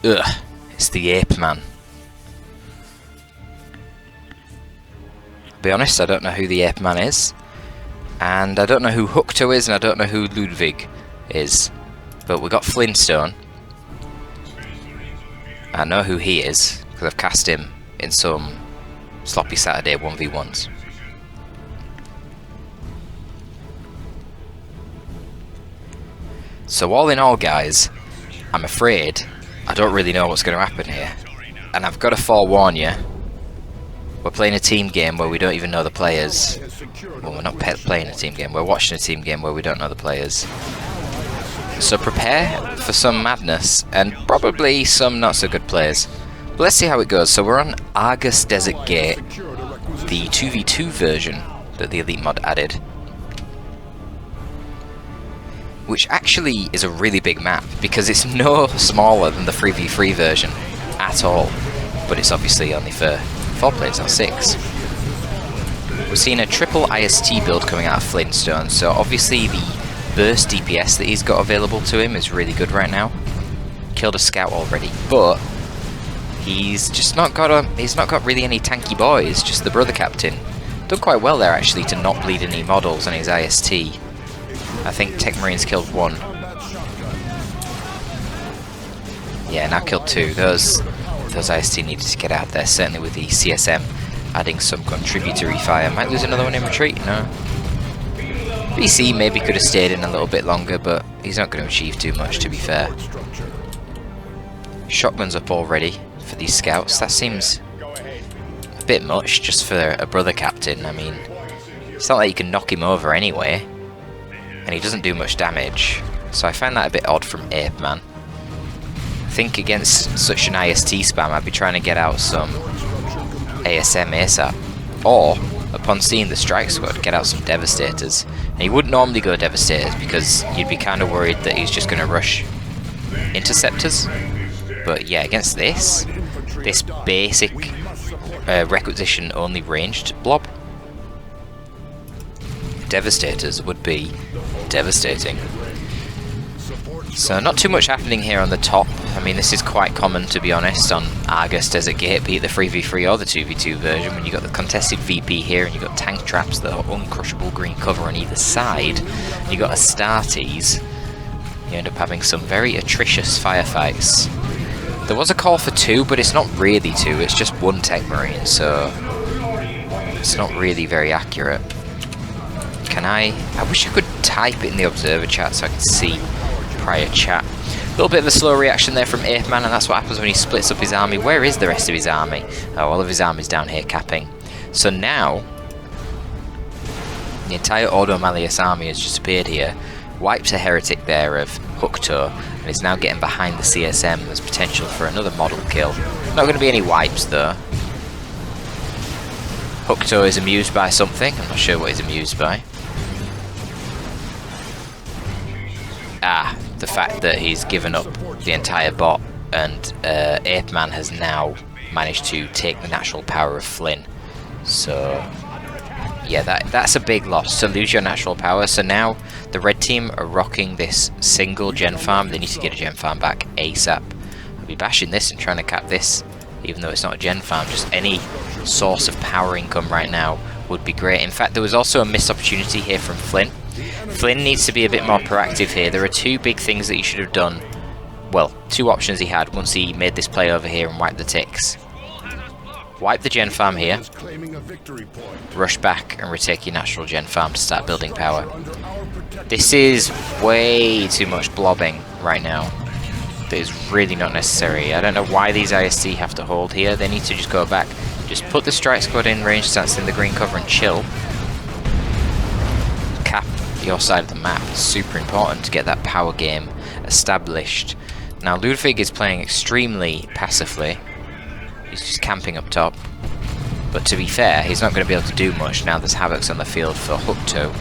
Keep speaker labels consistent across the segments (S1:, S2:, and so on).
S1: Ugh, it's the Apeman. To be honest, I don't know who the Apeman is, and I don't know who Hukto is, and I don't know who Ludwig is. But we got Flintstone. I know who he is, because I've cast him in some sloppy Saturday 1v1s. So all in all, guys, I'm afraid I don't really know what's going to happen here. And I've got to forewarn you, we're playing a team game where we don't even know the players. Well, we're not playing a team game, we're watching a team game where we don't know the players. So prepare for some madness, and probably some not so good players. But let's see how it goes. So we're on Argus Desert Gate, the 2v2 version that the Elite mod added. Which actually is a really big map, because it's no smaller than the 3v3 version at all. But it's obviously only for 4 players, not 6. We're seeing a triple IST build coming out of Flintstone, so obviously the burst DPS that he's got available to him is really good right now. Killed a scout already, but he's just not got really any tanky boys, just the brother captain. Done quite well there actually to not bleed any models on his IST. I think Tech Marines killed 1. Yeah, now killed 2. Those IST needed to get out there, certainly with the CSM adding some contributory fire. Might lose another one in retreat, no. BC maybe could have stayed in a little bit longer, but he's not going to achieve too much, to be fair. Shotguns up already for these scouts. That seems a bit much just for a brother captain. I mean, it's not like you can knock him over anyway, and he doesn't do much damage, so I find that a bit odd from Apeman. I think against such an IST spam I'd be trying to get out some ASM ASAP, or upon seeing the strike squad, get out some Devastators. And you wouldn't normally go Devastators because you'd be kind of worried that he's just going to rush Interceptors. But yeah, against this basic requisition only ranged blob, Devastators would be devastating. So not too much happening here on the top. I mean, this is quite common, to be honest, on Argus Desert Gate, be it the 3v3 or the 2v2 version, when you've got the contested VP here and you've got tank traps that are uncrushable green cover on either side, you've got Astartes, you end up having some very atrocious firefights. There was a call for 2, but it's not really 2, it's just 1 Tech Marine, so it's not really very accurate. I wish I could type it in the observer chat so I can see prior chat. A little bit of a slow reaction there from Apeman, and that's what happens when he splits up his army. Where is the rest of his army? Oh, all of his army's down here capping. So now, the entire Ordo Malleus army has just appeared here, wiped a heretic there of Hukto, and is now getting behind the CSM. There's potential for another model kill. Not going to be any wipes though. Hukto is amused by something. I'm not sure what he's amused by. Ah, the fact that he's given up the entire bot, and Apeman has now managed to take the natural power of Flynn. So yeah, that's a big loss, to lose your natural power. So now the red team are rocking this single gen farm. They need to get a gen farm back ASAP. I'll be bashing this and trying to cap this, even though it's not a gen farm. Just any source of power income right now would be great. In fact, there was also a missed opportunity here from Flynn. Flynn needs to be a bit more proactive here. There are 2 big things that he should have done. Well, 2 options he had once he made this play over here and wiped the ticks. Wipe the gen farm here, rush back and retake your natural gen farm to start building power. This is way too much blobbing right now. That is really not necessary. I don't know why these IST have to hold here. They need to just go back. Just put the strike squad in range stance in the green cover and chill. Cap your side of the map. It's super important to get that power game established. Now Ludwig is playing extremely passively. He's just camping up top. But to be fair, he's not going to be able to do much now there's Havocs on the field for Hukto.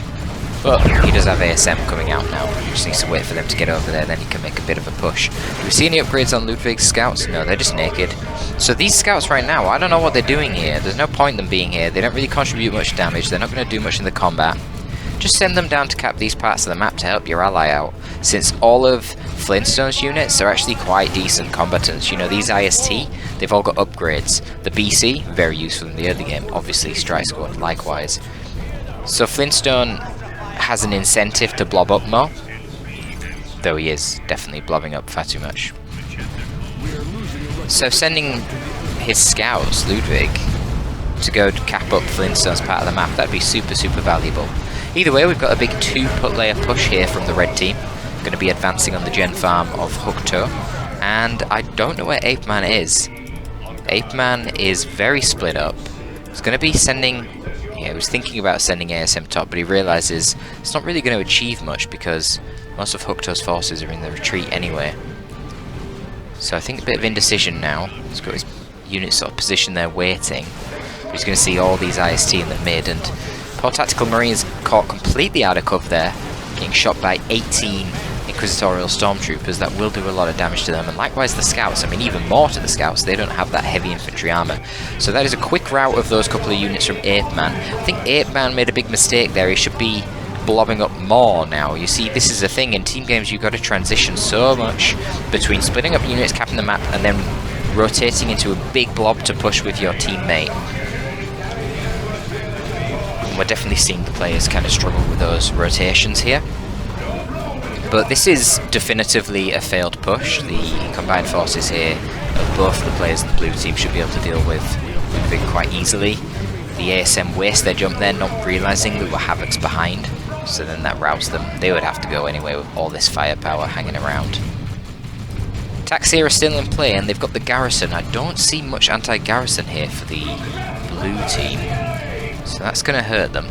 S1: But he does have ASM coming out now. He just needs to wait for them to get over there, then he can make a bit of a push. Do we see any upgrades on Ludwig's scouts? No, they're just naked. So these scouts right now, I don't know what they're doing here. There's no point in them being here. They don't really contribute much damage. They're not going to do much in the combat. just send them down to cap these parts of the map to help your ally out, since all of Flintstone's units are actually quite decent combatants. You know, these IST, they've all got upgrades. The BC, very useful in the early game, obviously Strike Squad likewise. So Flintstone has an incentive to blob up more, though he is definitely blobbing up far too much. So sending his scouts, Ludwig, to go cap up Flintstone's part of the map, that'd be super valuable. Either way, we've got a big 2-layer push here from the red team. Going to be advancing on the gen farm of Hukto, and I don't know where Apeman is. Apeman is very split up. He's going to be sending... Yeah, he was thinking about sending ASM top, but he realizes it's not really going to achieve much because most of Hukto's forces are in the retreat anyway. So I think a bit of indecision now. He's got his units sort of positioned there waiting. He's going to see all these IST in the mid, and poor Tactical Marines caught completely out of cover there, getting shot by 18 Inquisitorial Stormtroopers. That will do a lot of damage to them, and likewise the Scouts. I mean, even more to the Scouts. They don't have that heavy infantry armor. So that is a quick rout of those couple of units from Apeman. I think Apeman made a big mistake there. He should be blobbing up more now. You see, this is a thing in team games. You've got to transition so much between splitting up units, capping the map, and then rotating into a big blob to push with your teammate. And we're definitely seeing the players kind of struggle with those rotations here. But this is definitively a failed push. The combined forces here of both the players in the blue team should be able to deal with Ludwig quite easily. The ASM waste their jump there, not realising that Havoc's behind, so then that routs them. They would have to go anyway with all this firepower hanging around. Attacks here are still in play, and they've got the garrison. I don't see much anti-garrison here for the blue team, so that's going to hurt them.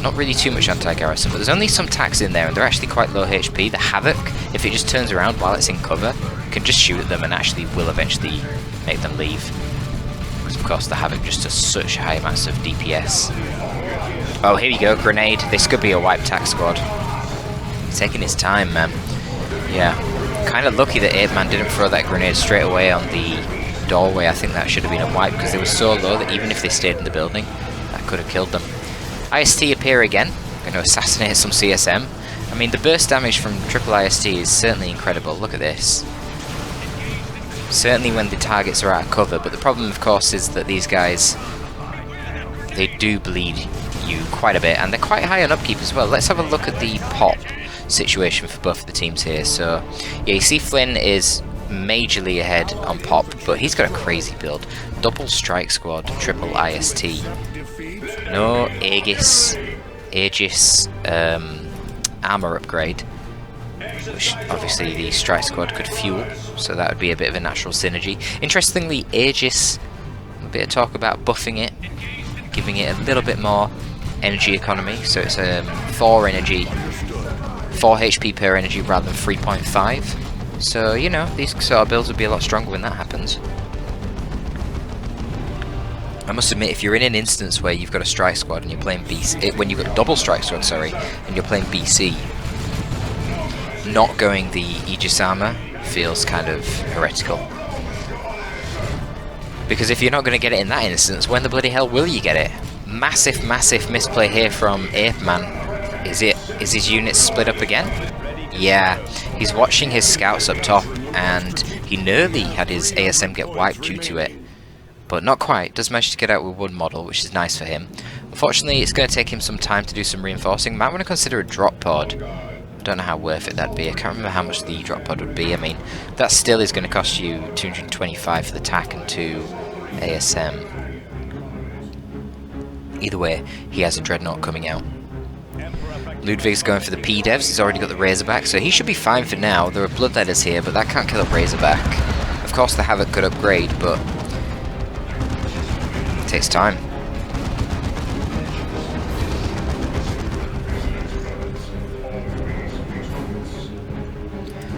S1: Not really too much anti-garrison, but there's only some attacks in there, and they're actually quite low HP. The Havoc, if it just turns around while it's in cover, can just shoot at them and actually will eventually make them leave. Because of course the Havoc just does such high amounts of DPS. Oh, here we go, grenade. This could be a wipe attack squad. He's taking his time, man. Yeah, kind of lucky that Apeman didn't throw that grenade straight away on the doorway. I think that should have been a wipe, because they were so low that even if they stayed in the building, that could have killed them. IST appear again, going to assassinate some CSM. I mean, the burst damage from triple IST is certainly incredible. Look at this. Certainly when the targets are out of cover, but the problem of course is that these guys, they do bleed you quite a bit, and they're quite high on upkeep as well. Let's have a look at the pop situation for both of the teams here. So yeah, you see Flynn is majorly ahead on pop, but he's got a crazy build. Double strike squad, triple IST. No Aegis armor upgrade, which obviously the strike squad could fuel, so that would be a bit of a natural synergy. Interestingly, Aegis, a bit of talk about buffing it, giving it a little bit more energy economy, so it's 4 energy, 4 HP per energy rather than 3.5. So, you know, these sort of builds would be a lot stronger when that happens. I must admit, if you're in an instance where you've got a strike squad and you're playing BC, when you've got double strike squad, sorry, and you're playing BC, not going the Aegis armor feels kind of heretical. Because if you're not going to get it in that instance, when the bloody hell will you get it? Massive misplay here from Apeman. Is his units split up again? Yeah, he's watching his scouts up top, and he nearly had his ASM get wiped due to it. But not quite. Does manage to get out with one model, which is nice for him. Unfortunately, it's going to take him some time to do some reinforcing. Might want to consider a drop pod. I don't know how worth it that'd be. I can't remember how much the drop pod would be. I mean, that still is going to cost you 225 for the TAC and 2 ASM. Either way, he has a Dreadnought coming out. Ludwig's going for the P-Devs. He's already got the Razorback, so he should be fine for now. There are Bloodletters here, but that can't kill a Razorback. Of course, the Havoc could upgrade, but it takes time.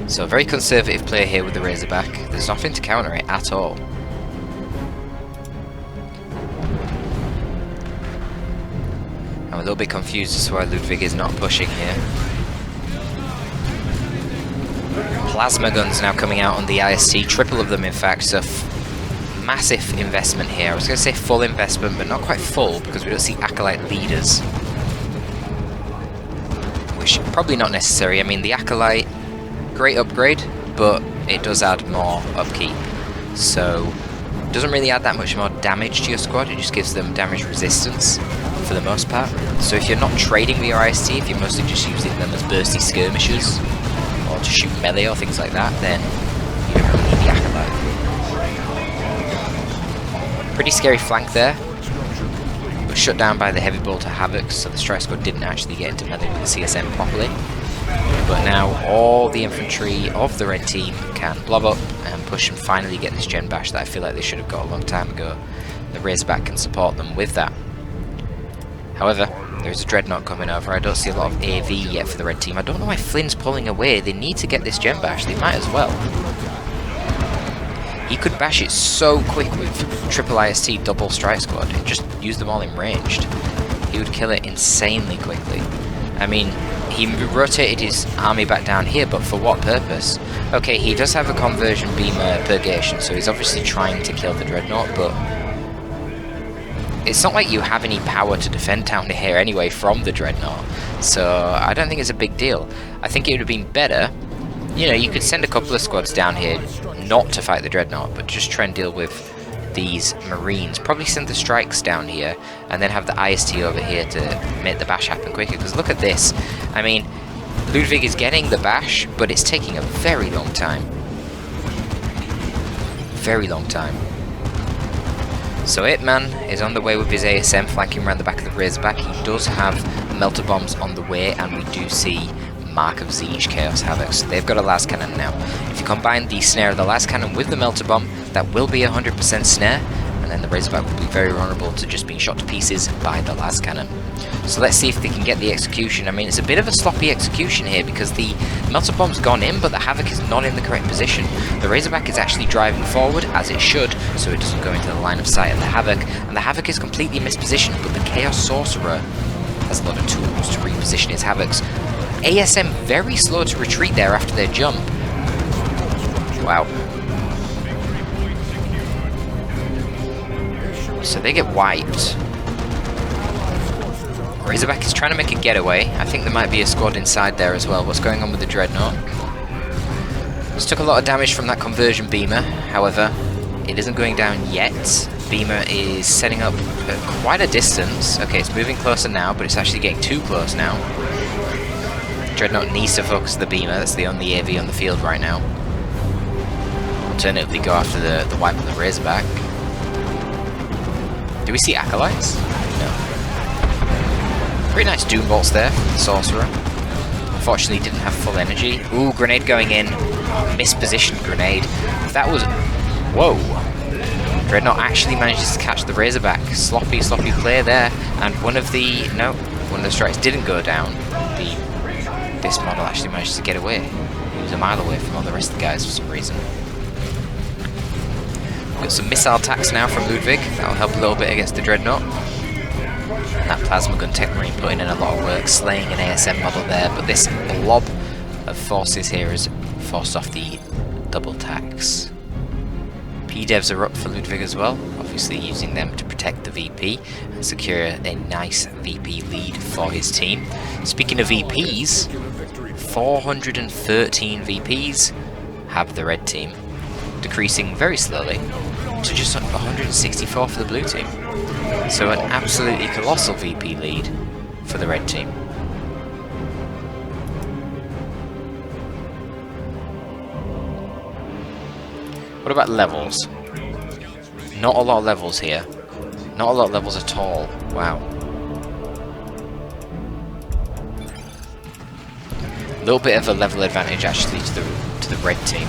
S1: So a very conservative player here with the Razorback. There's nothing to counter it at all. I'm a little bit confused as to why Ludwig is not pushing here. Plasma guns now coming out on the IST, triple of them in fact, so massive investment here. I was going to say full investment, but not quite full, because we don't see Acolyte leaders. Which, probably not necessary. I mean, the Acolyte, great upgrade, but it does add more upkeep. So, it doesn't really add that much more damage to your squad, it just gives them damage resistance, for the most part. So if you're not trading with your IST, if you're mostly just using them as bursty skirmishes, or to shoot melee or things like that, then you don't really need the Acolyte. Pretty scary flank there, but shut down by the heavy bolter Havoc, so the strike squad didn't actually get into melee with the CSM properly. But now all the infantry of the red team can blob up and push and finally get this gen bash that I feel like they should have got a long time ago. The Razorback can support them with that. However, there is a Dreadnought coming over. I don't see a lot of AV yet for the red team. I don't know why Flynn's pulling away. They need to get this gen bash. They might as well. He could bash it so quick with triple IST double strike squad and just use them all in ranged. He would kill it insanely quickly. I mean, he rotated his army back down here, but for what purpose? Okay, he does have a conversion beamer purgation, so he's obviously trying to kill the Dreadnought, but it's not like you have any power to defend down here anyway from the Dreadnought, so I don't think it's a big deal. I think it would have been better, you know, you could send a couple of squads down here not to fight the Dreadnought, but just try and deal with these Marines. Probably send the strikes down here, and then have the IST over here to make the bash happen quicker, because look at this. I mean, Ludwig is getting the bash, but it's taking a very long time. Very long time. So Apeman is on the way with his ASM flanking around the back of the Razorback. He does have melter bombs on the way, and we do see Mark of Siege Chaos Havoc. So they've got a las cannon now. If you combine the snare of the las cannon with the melter bomb, that will be 100% snare, and then the Razorback will be very vulnerable to just being shot to pieces by the las cannon. So let's see if they can get the execution. I mean, it's a bit of a sloppy execution here because the melter bomb's gone in, but the Havoc is not in the correct position. The Razorback is actually driving forward, as it should, so it doesn't go into the line of sight of the Havoc, and the Havoc is completely mispositioned, but the Chaos Sorcerer has a lot of tools to reposition his Havocs. ASM very slow to retreat there after their jump. Wow. So they get wiped. Razorback is trying to make a getaway. I think there might be a squad inside there as well. What's going on with the Dreadnought? Just took a lot of damage from that conversion beamer. However, it isn't going down yet. Beamer is setting up at quite a distance. Okay, it's moving closer now, but it's actually getting too close now. Dreadnought needs to focus the beamer. That's the only AV on the field right now. Alternatively, go after the wipe of the Razorback. Do we see Acolytes? No. Pretty nice Doom Bolts there from the Sorcerer. Unfortunately, didn't have full energy. Ooh, grenade going in. Mispositioned grenade. That was... Whoa. Dreadnought actually manages to catch the Razorback. Sloppy play there. And one of the... No, one of the strikes didn't go down. This model actually managed to get away. He was a mile away from all the rest of the guys for some reason. We've got some missile attacks now from Ludwig. That'll help a little bit against the Dreadnought. And that Plasma Gun Tech Marine putting in a lot of work, slaying an ASM model there. But this blob of forces here has forced off the double tax. P-Devs are up for Ludwig as well, obviously using them to protect the VP and secure a nice VP lead for his team. Speaking of VPs, 413 VPs have the red team, decreasing very slowly to just 164 for the blue team. So an absolutely colossal VP lead for the red team. What about levels? Not a lot of levels here. Not a lot of levels at all. Wow. A little bit of a level advantage actually to the red team.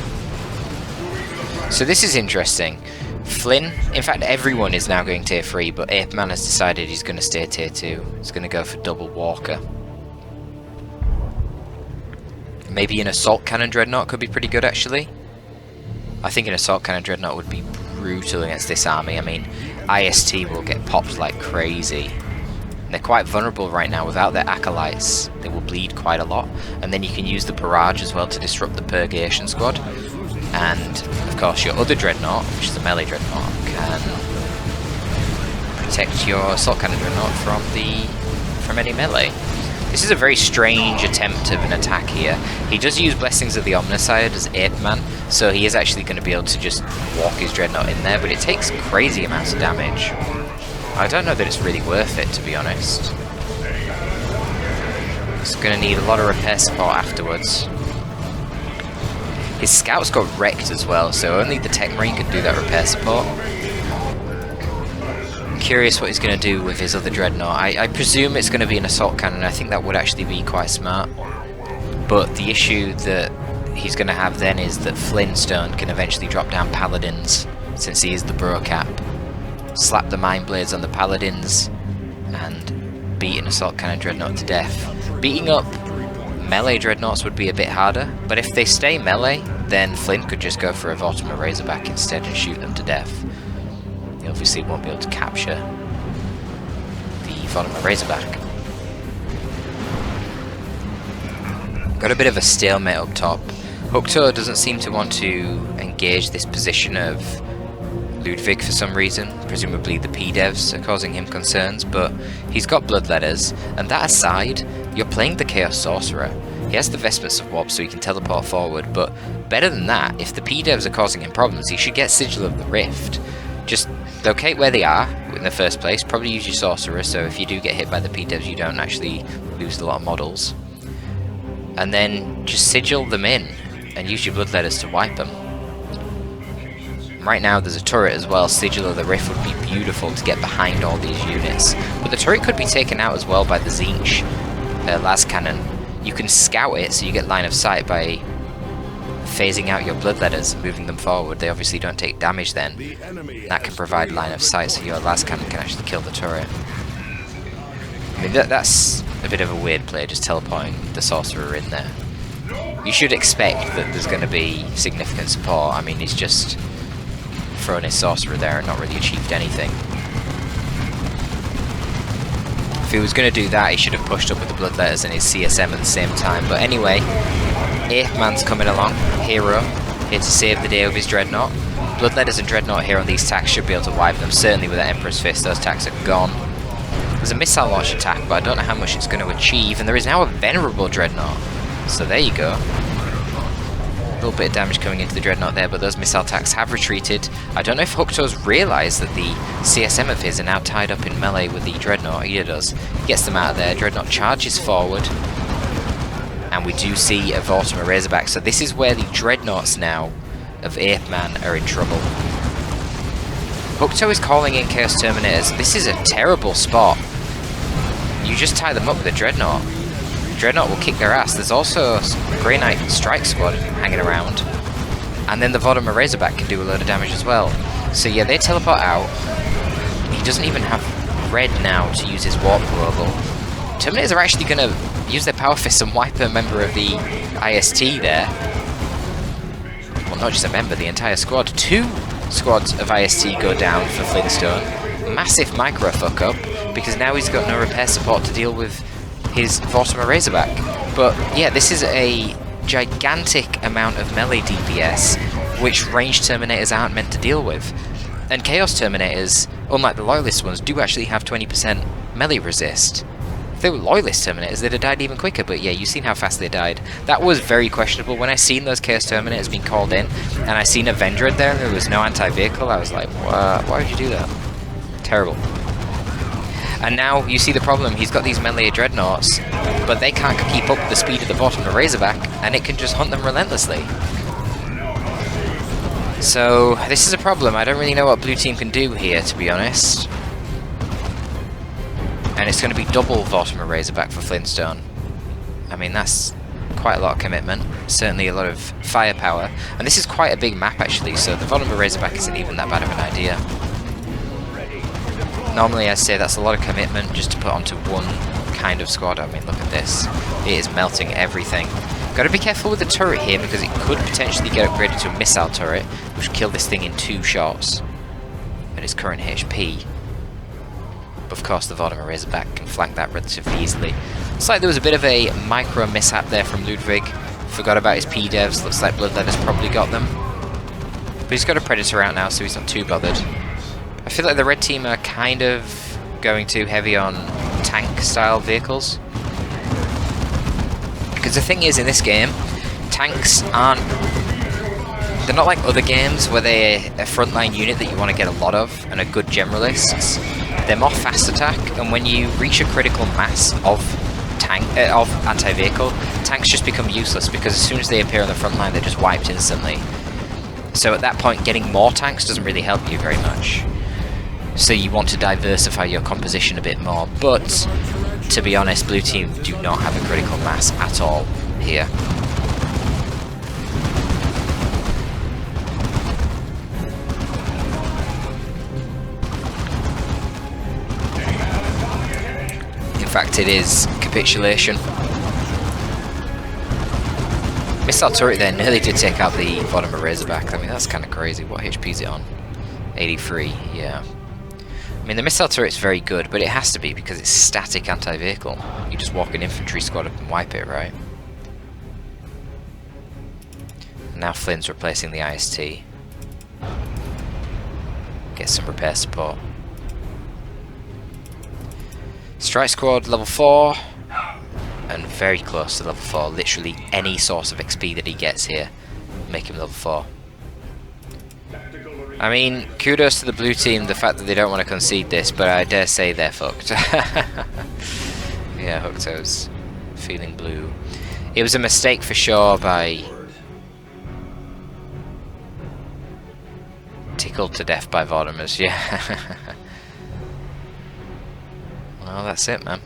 S1: So this is interesting. Flynn, in fact everyone is now going tier 3, but Apeman has decided he's going to stay tier 2. He's going to go for double Walker. Maybe an Assault Cannon Dreadnought could be pretty good actually. I think an Assault Cannon Dreadnought would be brutal against this army. I mean, IST will get popped like crazy. They're quite vulnerable right now without their Acolytes. They will bleed quite a lot. And then you can use the Barrage as well to disrupt the Purgation Squad. And, of course, your other Dreadnought, which is a melee Dreadnought, can protect your assault cannon dreadnought from any melee. This is a very strange attempt of an attack here. He does use Blessings of the Omnicide as Apeman, so he is actually going to be able to just walk his dreadnought in there, but it takes crazy amounts of damage. I don't know that it's really worth it, to be honest. It's going to need a lot of repair support afterwards. His scouts got wrecked as well, so only the Tech Marine can do that repair support. Curious what he's going to do with his other dreadnought. I presume it's going to be an assault cannon. I think that would actually be quite smart. But the issue that he's going to have then is that Flintstone can eventually drop down paladins, since he is the bro cap. Slap the mind blades on the paladins and beat an assault cannon dreadnought to death. Beating up melee dreadnoughts would be a bit harder, but if they stay melee, then Flynn could just go for a Vortimer Razorback instead and shoot them to death. He obviously won't be able to capture the Vortimer Razorback. Got a bit of a stalemate up top. Hukto doesn't seem to want to engage this position of Ludwig for some reason. Presumably the P-Devs are causing him concerns, but he's got Bloodletters, and that aside, you're playing the Chaos Sorcerer. He has the Vestments of Warp so he can teleport forward, but better than that, if the P-Devs are causing him problems, he should get Sigil of the Rift. Just locate where they are in the first place, probably use your Sorcerer, so if you do get hit by the P-Devs you don't actually lose a lot of models. And then just Sigil them in, and use your Bloodletters to wipe them. Right now there's a turret as well. Sigil of the Rift would be beautiful to get behind all these units. But the turret could be taken out as well by the Tzeentch las cannon. You can scout it so you get line of sight by phasing out your Bloodletters and moving them forward. They obviously don't take damage then. That can provide line of sight so your las cannon can actually kill the turret. I mean, that's a bit of a weird play, just teleporting the Sorcerer in there. You should expect that there's going to be significant support. I mean, he's just thrown his Sorcerer there and not really achieved anything. If he was going to do that, he should have pushed up with the Bloodletters and his CSM at the same time. But anyway, Apeman's coming along, hero, here to save the day of his Dreadnought. Bloodletters and Dreadnought here on these attacks should be able to wipe them. Certainly with that Emperor's Fist, those attacks are gone. There's a missile launch attack, but I don't know how much it's going to achieve. And there is now a Venerable Dreadnought. So there you go. A little bit of damage coming into the Dreadnought there, but those missile attacks have retreated. I don't know if Hukto's realised that the CSM of his are now tied up in melee with the Dreadnought. He does. He gets them out of there. Dreadnought charges forward. And we do see a Vortimer Razorback. So this is where the Dreadnoughts now of Apeman are in trouble. Hukto is calling in Chaos Terminators. This is a terrible spot. You just tie them up with a Dreadnought. Dreadnought will kick their ass. There's also a Grey Knight Strike Squad hanging around. And then the Vortimer Razorback can do a load of damage as well. So yeah, they teleport out. He doesn't even have red now to use his Warp Global. Terminators are actually going to use their Power Fists and wipe a member of the IST there. Well, not just a member, the entire squad. 2 squads of IST go down for Flintstone. Massive micro fuck up, because now he's got no repair support to deal with his Vortimer Razorback. But yeah, this is a gigantic amount of melee DPS, which ranged Terminators aren't meant to deal with. And Chaos Terminators, unlike the Loyalist ones, do actually have 20% melee resist. If they were Loyalist Terminators, they'd have died even quicker, but yeah, you've seen how fast they died. That was very questionable. When I seen those Chaos Terminators being called in, and I seen a Vendread there, and there was no anti-vehicle, I was like, why would you do that? Terrible. And now you see the problem. He's got these melee Dreadnoughts, but they can't keep up the speed of the Vortimer Razorback, and it can just hunt them relentlessly. So this is a problem. I don't really know what blue team can do here, to be honest. And it's going to be double Vortimer Razorback for Flintstone. I mean, that's quite a lot of commitment. Certainly a lot of firepower. And this is quite a big map, actually, so the Vortimer Razorback isn't even that bad of an idea. Normally I'd say that's a lot of commitment just to put onto one kind of squad. I mean, look at this. It is melting everything. Got to be careful with the turret here, because it could potentially get upgraded to a missile turret, which will kill this thing in 2 shots at its current HP. But of course the Vortimer Razorback can flank that relatively easily. Looks like there was a bit of a micro mishap there from Ludwig. Forgot about his P-Devs. Looks like Bloodletter's probably got them. But he's got a Predator out now, so he's not too bothered. I feel like the red team are kind of going too heavy on tank style vehicles. Because the thing is, in this game, tanks aren't... They're not like other games where they're a frontline unit that you want to get a lot of and are good generalists. They're more fast attack, and when you reach a critical mass of anti-vehicle, tanks just become useless because as soon as they appear on the front line, they're just wiped instantly. So at that point, getting more tanks doesn't really help you very much. So you want to diversify your composition a bit more, but to be honest, blue team do not have a critical mass at all here. In fact, it is capitulation. Missile turret there nearly did take out the bottom of Razorback. I mean, that's kind of crazy. What HP is it on? 83, yeah. I mean, the missile turret's very good, but it has to be because it's static anti-vehicle. You just walk an infantry squad up and wipe it, right? And now Flynn's replacing the IST. Get some repair support. Strike squad level 4. And very close to level 4. Literally any source of XP that he gets here make him level 4. I mean, kudos to the blue team, the fact that they don't want to concede this, but I dare say they're fucked. Yeah, Hukto's feeling blue. It was a mistake for sure by... Tickled to death by Vortimer's, yeah. Well, that's it, man.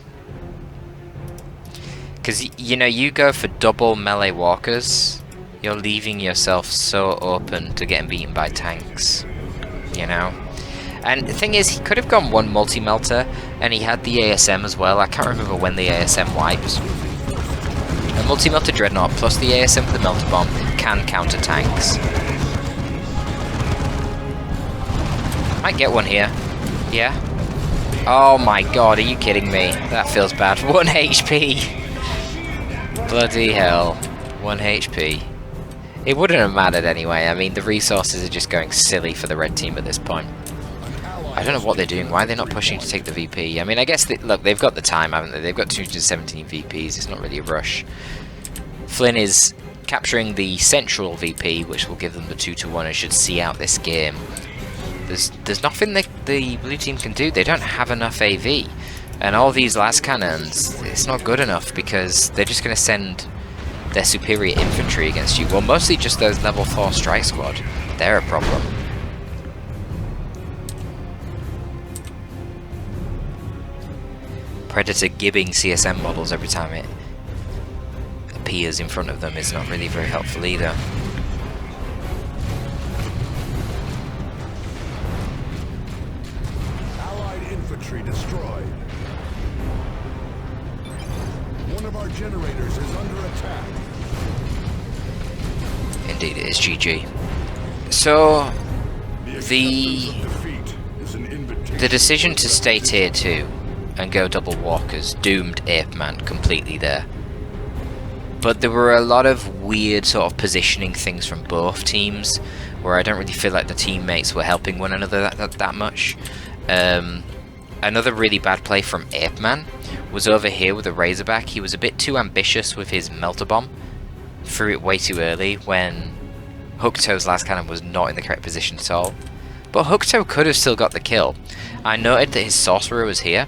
S1: Because, you know, you go for double melee walkers, you're leaving yourself so open to getting beaten by tanks, you know? And the thing is, he could have gone one multi-melter, and he had the ASM as well. I can't remember when the ASM wiped. A multi-melter Dreadnought plus the ASM for the melter bomb can counter tanks. Might get one here. Yeah? Oh my god, are you kidding me? That feels bad. 1 HP! Bloody hell. 1 HP. It wouldn't have mattered anyway. I mean, the resources are just going silly for the red team at this point. I don't know what they're doing. Why are they not pushing to take the VP? I mean, I guess, look, they've got the time, haven't they? They've got 217 VPs. It's not really a rush. Flynn is capturing the central VP, which will give them the 2-1 and should see out this game. There's nothing that the blue team can do. They don't have enough AV. And all these las cannons, it's not good enough because they're just going to send their superior infantry against you. Well, mostly just those level 4 strike squad. They're a problem. Predator gibbing CSM models every time it appears in front of them is not really very helpful either.
S2: Allied infantry destroyed. One of our generators is under attack.
S1: Indeed, it is GG. So, the decision to stay tier 2 and go double walkers doomed Apeman completely there. But there were a lot of weird sort of positioning things from both teams where I don't really feel like the teammates were helping one another that much. Another really bad play from Apeman was over here with the Razorback. He was a bit too ambitious with his melter bomb. Threw it way too early when Hukto's last cannon was not in the correct position at all. But Hukto could have still got the kill. I noted that his sorcerer was here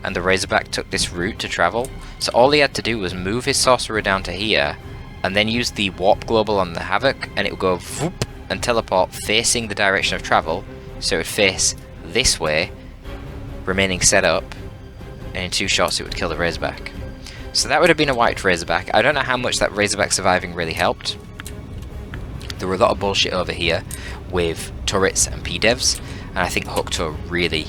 S1: and the Razorback took this route to travel. So all he had to do was move his sorcerer down to here and then use the warp global on the Havoc and it would go whoop and teleport facing the direction of travel. So it would face this way, remaining set up, and in 2 shots it would kill the Razorback. So that would have been a wiped Razorback. I don't know how much that Razorback surviving really helped. There were a lot of bullshit over here with turrets and P-Devs, and I think Hukto really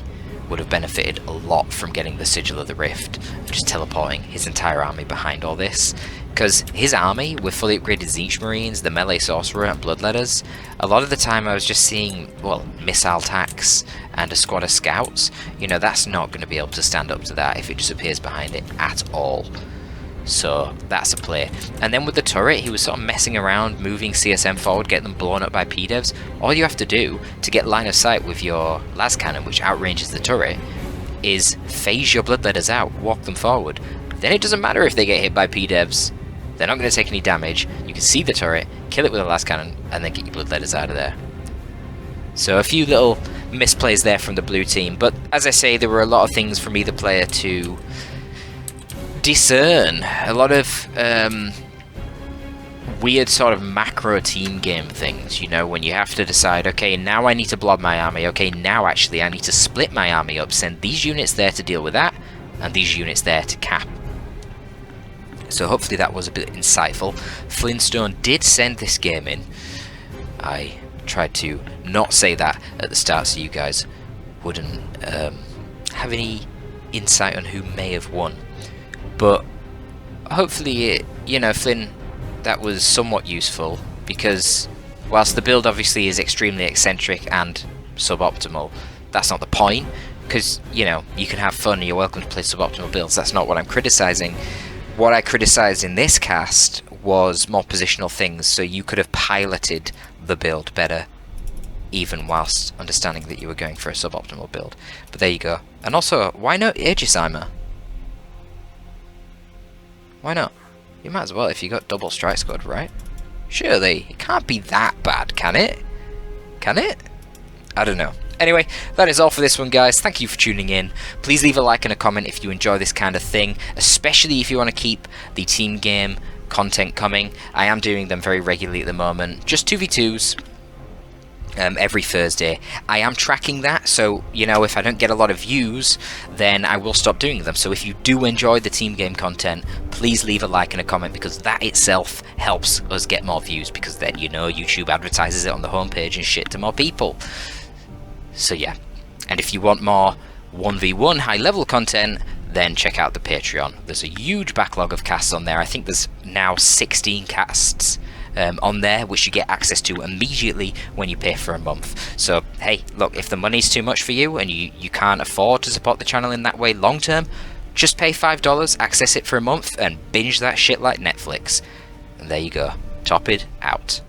S1: would have benefited a lot from getting the Sigil of the Rift and just teleporting his entire army behind all this. Because his army, with fully upgraded Siege Marines, the Melee Sorcerer and Bloodletters, a lot of the time I was just seeing, well, missile attacks and a squad of scouts. You know, that's not going to be able to stand up to that if it just appears behind it at all. So that's a play. And then with the turret, he was sort of messing around, moving CSM forward, get them blown up by P-Devs. All you have to do to get line of sight with your las cannon, which outranges the turret, is phase your bloodletters out, walk them forward. Then it doesn't matter if they get hit by P-Devs. They're not going to take any damage. You can see the turret, kill it with a las cannon, and then get your bloodletters out of there. So a few little misplays there from the blue team, but as I say, there were a lot of things from either player to discern. A lot of weird sort of macro team game things, you know, when you have to decide, okay, now I need to blob my army, okay, now actually I need to split my army up, send these units there to deal with that, and these units there to cap. So hopefully that was a bit insightful. Flintstone did send this game in. I tried to not say that at the start so you guys wouldn't have any insight on who may have won. But hopefully, you know, Flynn, that was somewhat useful, because whilst the build obviously is extremely eccentric and suboptimal, that's not the point, because, you know, you can have fun and you're welcome to play suboptimal builds. That's not what I'm criticising. What I criticised in this cast was more positional things, so you could have piloted the build better, even whilst understanding that you were going for a suboptimal build. But there you go. And also, why not Aegisimer? Why not? You might as well if you got double strike squad, right? Surely, it can't be that bad, can it? Can it? I don't know. Anyway, that is all for this one, guys. Thank you for tuning in. Please leave a like and a comment if you enjoy this kind of thing, especially if you want to keep the team game content coming. I am doing them very regularly at the moment. Just 2v2s. Every Thursday. I am tracking that, so, you know, if I don't get a lot of views, then I will stop doing them. So if you do enjoy the team game content, please leave a like and a comment, because that itself helps us get more views, because then, you know, YouTube advertises it on the homepage and shit to more people. So yeah, and if you want more 1v1 high level content, then check out the Patreon. There's a huge backlog of casts on there. I think there's now 16 casts on there, which you get access to immediately when you pay for a month. So hey, look, if the money's too much for you and you can't afford to support the channel in that way long term, just pay $5, access it for a month, and binge that shit like Netflix. And there you go. Torpid out.